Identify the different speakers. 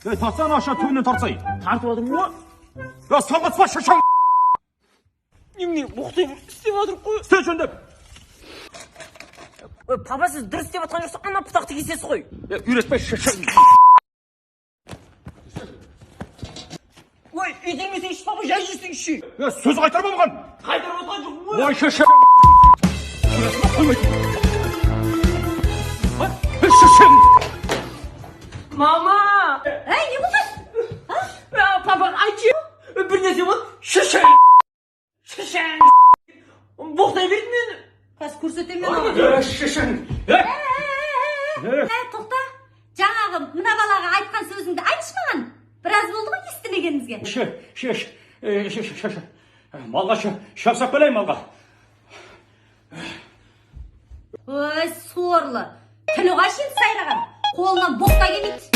Speaker 1: Тартсаң аша төбінен тартсай.
Speaker 2: Тартып отырмын ғой.
Speaker 1: Салғатпа шашаң.
Speaker 2: Немене боқтай істеп отырып қой.
Speaker 1: Істе жөндеп.
Speaker 2: Папа, сіз дұрыс істеп жатқан жоқсыз, ана пұтақты кесесіз ғой.
Speaker 1: Үйретпе шашаң.
Speaker 2: Ой, үйдемесеңші, папа, жай жүрсеңші.
Speaker 1: Сөз қайтарма маған.
Speaker 2: Қайтарып отқан жоқпын ғой.
Speaker 1: Ой, шашаң. Шашаң.
Speaker 2: Мама!
Speaker 3: Не болды?
Speaker 2: Папа, айтшы. Bir нәрсе болды. Шашаң. Шашаң. Боқтай берді мені.
Speaker 3: Қазір көрсетемін мен оған.
Speaker 1: Шашаң.
Speaker 3: Тоқта, жаңағы мына балаға айтқан сөзіңді айтшы маған. Біраз болды ғой естімегенімізге.
Speaker 1: Малға шапсақ бәлей малға.
Speaker 3: Ой, сорлы. Тілі қашын сайраған. Қолынан боқта келмейді.